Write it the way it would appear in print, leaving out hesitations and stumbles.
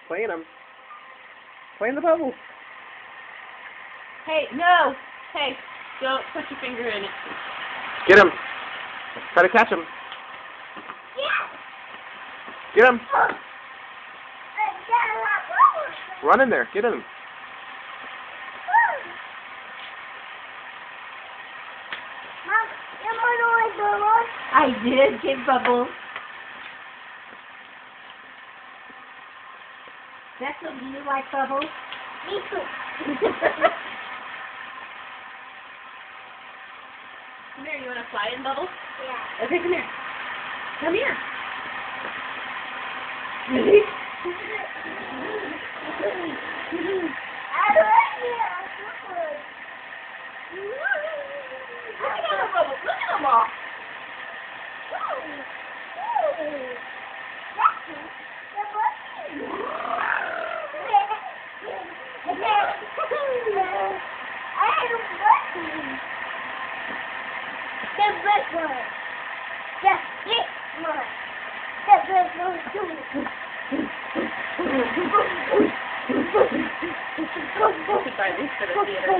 Playing them. Playing the bubbles. Hey, no! Hey, don't put your finger in it. Get him. Try to catch him. Get him. Run in there. Get him. I did get bubbles. That's what you like, bubbles? Me too. Come here, you want to fly in bubbles? Yeah. Okay, come here. Come here. Ready? Look at the bubbles. Look at them all. Goodbye, this for the theater.